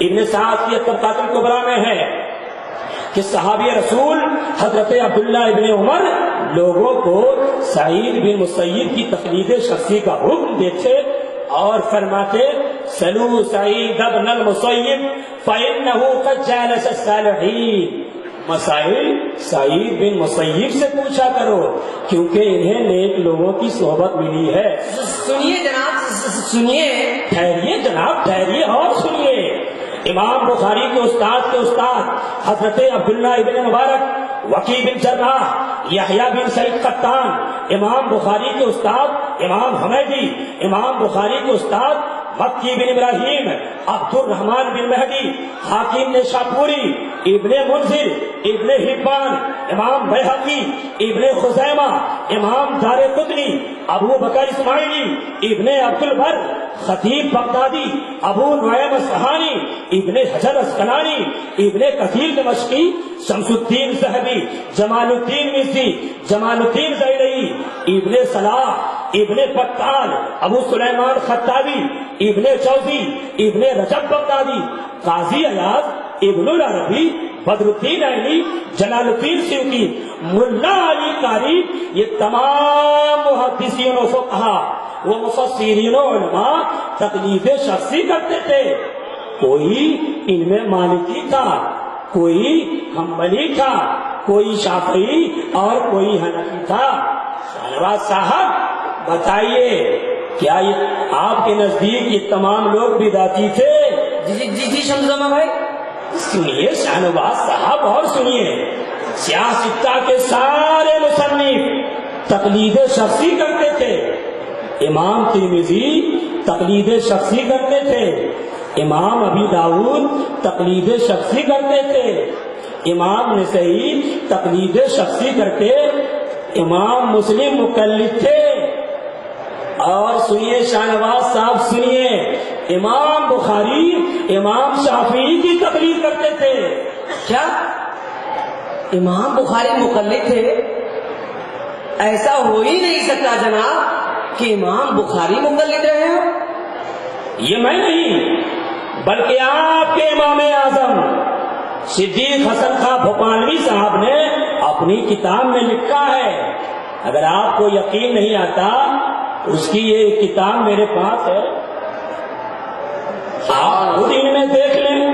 ابن سعد کی طبقات الکبریٰ میں ہے کہ صحابی رسول حضرت عبداللہ ابن عمر لوگوں کو سعید بن مسیب کی تقلید شخصی کا حکم دیتے اور فرماتے سلو سعید ابن المسیب فإنه قد جالس الصالحین، مسائل سعید بن مسیب سے پوچھا کرو کیونکہ انہیں نیک لوگوں کی صحبت ملی ہے۔ سنیے جناب، سنیے۔ ٹھہریے جناب، ٹھہریے اور سنیے۔ امام بخاری کے استاد حضرت عبداللہ ابن مبارک، وکی بن جراح، یحییٰ بن سعید قطان، امام بخاری کے استاد امام حمیدی، امام بخاری کے استاد مکی بن ابراہیم، عبد الرحمن بن مہدی، حاکم نیشاپوری، ابن منذر، ابن حبان، امام بیہقی، ابن خزیمہ، امام دارقطنی، ابو بکر اسماعیلی، ابن عبد البر، خطیب بغدادی، ابو نعیم اصفہانی، ابن حجر اسقلانی، ابن کثیر دمشقی، شمس الدین ذہبی، جمال الدین مزی، جمال الدین زیرعی، ابن صلاح، ابن بطال، ابو سلیمان خطابی، ابن جوزی، ابن رجب بغدادی، قاضی ایاز، ابن العربی، بدر الدین علی، جلال الدین سیوطی، ملا علی قاری، یہ تمام محدثین و فقہا و مفسرین و علماء تقلید شخصی کرتے تھے۔ کوئی ان میں مالکی تھا، کوئی حنبلی تھا، کوئی شافعی اور کوئی حنفی تھا۔ شہنواز صاحب بتائیے کیا یہ آپ کے نزدیک یہ تمام لوگ بدعتی تھے؟ جی شمس بھائی سنیے شہنواز صاحب اور سنیے، سیاستہ کے سارے مصنف تقلید شخصی کرتے تھے۔ امام ترمذی تقلید شخصی کرتے تھے، امام ابی داؤد تقلید شخصی کرتے تھے، امام نسائی تقلید شخصی کرتے، امام مسلم مقلد تھے۔ اور سنیے شاہنواز صاحب سنیے، امام بخاری امام شافعی کی تقلید کرتے تھے۔ کیا امام بخاری مقلد تھے؟ ایسا ہو ہی نہیں سکتا جناب کہ امام بخاری مقلد رہے ہو۔ یہ میں نہیں بلکہ آپ کے امام اعظم صدیق حسن خان بھوپالوی صاحب نے اپنی کتاب میں لکھا ہے۔ اگر آپ کو یقین نہیں آتا اس کی یہ کتاب میرے پاس ہے، آپ خود ان میں دیکھ لیں۔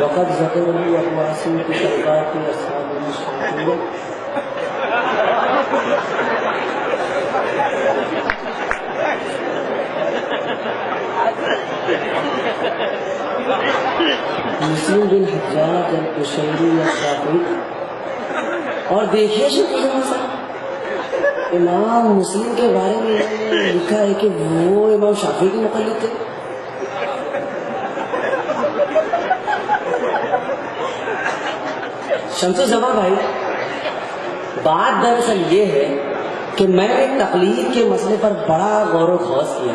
وقت ذکر علی اقواسی کی طبقات اصحاب المشاہدین۔ مسلم بن حجاج القشیری الشافعی۔ اور دیکھیے امام مسلم کے بارے میں لکھا ہے کہ وہ امام شافعی کے مقلد تھے۔ شمس الزمان بھائی، بات دراصل یہ ہے کہ میں نے تقلید کے مسئلے پر بڑا غور و خوض کیا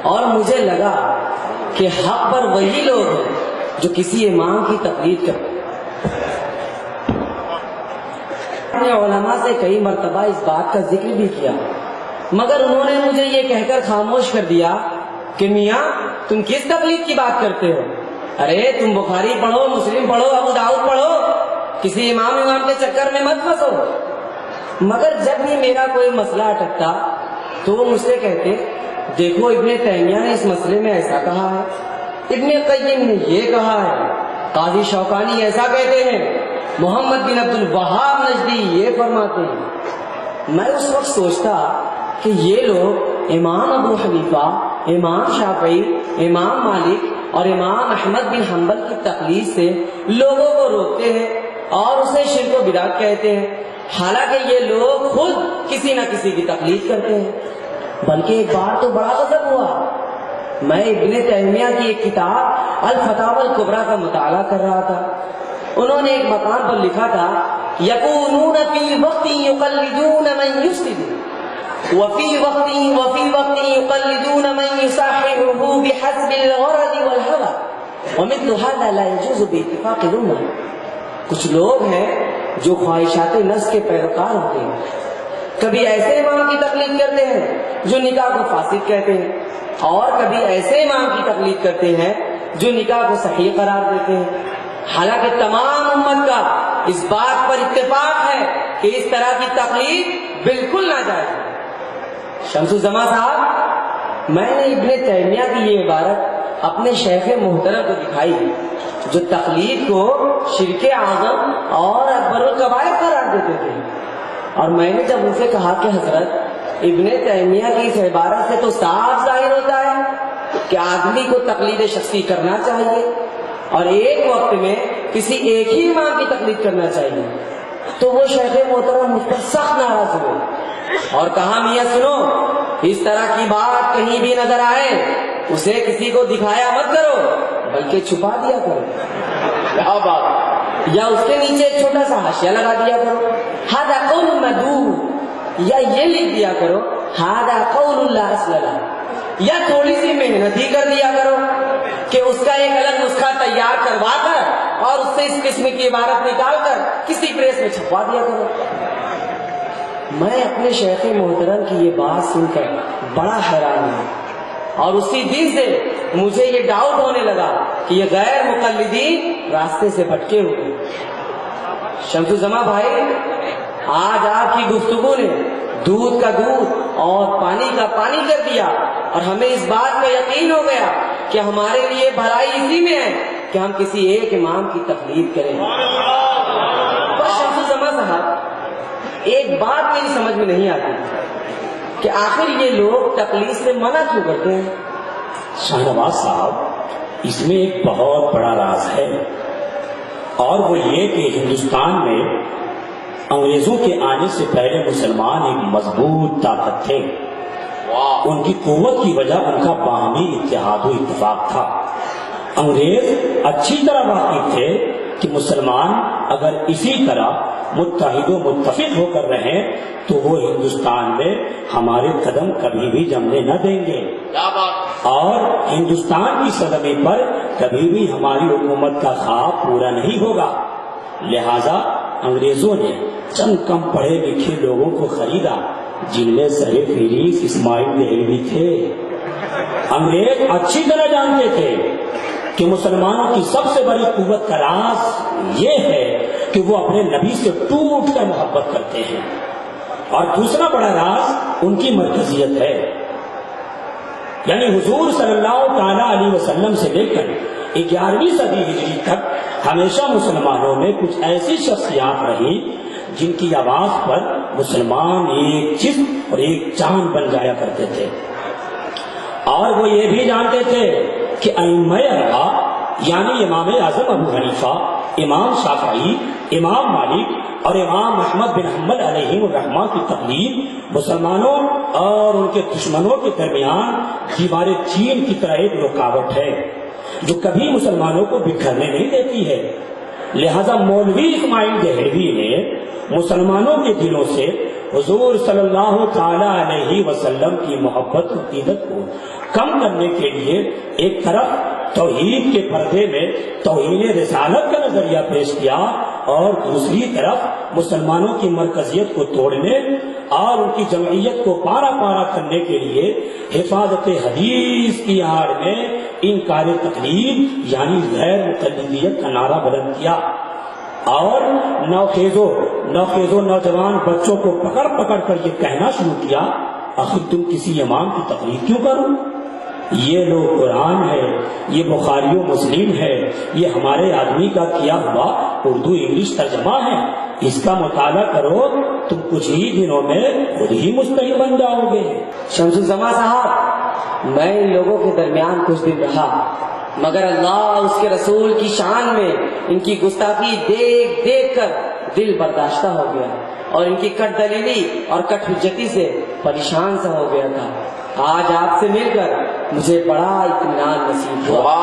اور مجھے لگا کہ حق پر وہی لوگ ہیں جو کسی امام کی تقلید کرتے ہیں۔ میں نے علماء سے کئی مرتبہ اس بات کا ذکر بھی کیا مگر انہوں نے مجھے یہ کہہ کر خاموش کر دیا کہ میاں تم کس تقلید کی بات کرتے ہو؟ ارے تم بخاری پڑھو، مسلم پڑھو، ابو داؤد پڑھو، کسی امام کے چکر میں مت پھنسو۔ مگر جب بھی میرا کوئی مسئلہ اٹکتا تو وہ مجھ سے کہتے دیکھو ابن تیمیہ نے اس مسئلے میں ایسا کہا ہے، ابن قیم نے یہ کہا ہے، قاضی شوکانی ایسا کہتے ہیں، محمد بن عبد الوہاب نجدی یہ فرماتے ہیں۔ میں اس وقت سوچتا کہ یہ لوگ امام ابو حنیفہ، امام شافعی، امام مالک اور امام احمد بن حنبل کی تقلید سے لوگوں کو روکتے ہیں اور اسے شرک و بدعت کہتے ہیں، حالانکہ یہ لوگ خود کسی نہ کسی کی تقلید کرتے ہیں۔ بلکہ ایک بار تو بڑا غضب ہوا، میں ابن تیمیہ کی ایک کتاب الفتاوی الکبریٰ کا مطالعہ کر رہا تھا۔ انہوں نے ایک مقام پر لکھا تھا یکونون فی وقت یقلدون من یفسد وفی وقت یقلدون من یصححہ بحسب الغرض والهوى ومثل هذا لا يجوز باتفاق الامة. کچھ لوگ ہیں جو خواہشات نفس کے پیروکار ہوتے ہیں. کبھی ایسے امام کی تقلید کرتے ہیں جو نکاح کو فاسد کہتے ہیں، اور کبھی ایسے امام کی تقلید کرتے ہیں جو نکاح کو صحیح قرار دیتے ہیں. حالانکہ تمام امت کا اس بات پر اتفاق ہے کہ اس طرح کی تقلید بالکل ناجائز ہے. شمس الزمان صاحب، میں نے ابن تیمیہ کی یہ عبارت اپنے شیخ محترم کو دکھائی جو تقلید کو شرک اعظم اور اکبر الکبائر قرار دیتے تھے. اور میں نے جب ان سے کہا کہ حضرت ابن تیمیہ کی اس عبارت سے تو صاف ظاہر ہوتا ہے کہ آدمی کو تقلید شخصی کرنا چاہیے اور ایک وقت میں کسی ایک ہی امام کی تقلید کرنا چاہیے، تو وہ شیخ محترم مجھ پر سخت ناراض ہوئے اور کہا میاں سنو، اس طرح کی بات کہیں بھی نظر آئے اسے کسی کو دکھایا مت کرو بلکہ چھپا دیا کرو. کیا بات، یا اس کے نیچے ایک چھوٹا سا حاشیہ لگا دیا کرو، ھذا قول مدور، یا یہ لکھ دیا کرو ھذا قول لا اصل لہ، یا تھوڑی سی محنت ہی کر دیا کرو کہ اس کا ایک الگ نسخہ تیار کروا کر اور اس سے اس قسم کی عبارت نکال کر کسی پریس میں چھپوا دیا کرو. میں اپنے شیخ محترم کی یہ بات سن کر بڑا حیران ہوں اور اسی دن سے مجھے یہ ڈاؤٹ ہونے لگا کہ یہ غیر مقلدین راستے سے بھٹکے ہوئے. شمس الزمان بھائی، آج آپ کی گفتگو نے دودھ کا دودھ اور پانی کا پانی کر دیا اور ہمیں اس بات کا یقین ہو گیا کہ ہمارے لیے بھلائی اسی میں ہے کہ ہم کسی ایک امام کی تقلید کریں. بس شمس الزمان صاحب، ایک بات میری سمجھ میں نہیں آتی کہ آخر یہ لوگ تقلید سے منع کیوں کرتے ہیں؟ شاہ نواز صاحب، اس میں ایک بہت بڑا راز ہے، اور وہ یہ کہ ہندوستان میں انگریزوں کے آنے سے پہلے مسلمان ایک مضبوط طاقت تھے. ان کی قوت کی وجہ ان کا باہمی اتحاد و اتفاق تھا. انگریز اچھی طرح واقف تھے کہ مسلمان اگر اسی طرح متحد و متفق ہو کر رہیں تو وہ ہندوستان میں ہمارے قدم کبھی بھی جمنے نہ دیں گے اور ہندوستان کی سرزمین پر کبھی بھی ہماری حکومت کا خواب پورا نہیں ہوگا. لہذا انگریزوں نے چند کم پڑھے لکھے لوگوں کو خریدا جن میں سر فہرست اسماعیل دہلوی تھے. انگریز اچھی طرح جانتے تھے کہ مسلمانوں کی سب سے بڑی قوت کا راز یہ ہے کہ وہ اپنے نبی سے ٹوٹ کر محبت کرتے ہیں، اور دوسرا بڑا راز ان کی مرکزیت ہے. یعنی حضور صلی اللہ تعالی علیہ وسلم سے لے کر 11ویں صدی ہجری تک ہمیشہ مسلمانوں میں کچھ ایسی شخصیات رہی جن کی آواز پر مسلمان ایک جسم اور ایک جان بن جایا کرتے تھے. اور وہ یہ بھی جانتے تھے کہ ائمہ اربعہ یعنی امام اعظم ابو حنیفہ، امام شافعی، امام مالک اور امام احمد بن حنبل علیہ الرحمہ کی تقلید مسلمانوں اور ان کے دشمنوں کے درمیان دیوار چین کی طرح ایک رکاوٹ ہے جو کبھی مسلمانوں کو بکھرنے نہیں دیتی ہے. لہذا مولوی اسماعیل دہلوی نے مسلمانوں کے دلوں سے حضور صلی اللہ تعالی علیہ وسلم کی محبت و عقیدت کو کم کرنے کے لیے ایک طرف توحید کے پردے میں توہین رسالت کا نظریہ پیش کیا اور دوسری طرف مسلمانوں کی مرکزیت کو توڑنے اور ان کی جمعیت کو پارا پارا کرنے کے لیے حفاظت حدیث کی آڑ میں انکار تقلید یعنی غیر مقلدیت کا نعرہ بلند کیا اور نوخیزوں نوجوان بچوں کو پکڑ پکڑ کر یہ کہنا شروع کیا آخر تم کسی امام کی تقلید کیوں کرو؟ یہ لوگ قرآن ہے، یہ بخاری و مسلم ہے، یہ ہمارے آدمی کا کیا ہوا اردو انگلش ترجمہ ہے، اس کا مطالعہ کرو، تم کچھ ہی دنوں میں خود ہی مستحق بن جاؤ گے. شمس الزمان صاحب، میں ان لوگوں کے درمیان کچھ دن رہا مگر اللہ اس کے رسول کی شان میں ان کی گستاخی دیکھ دیکھ کر دل برداشتہ ہو گیا اور ان کی کٹ دلیلی اور کٹ حجتی سے پریشان سا ہو گیا تھا. آج آپ سے مل کر مجھے بڑا اطمینان نصیب ہوا.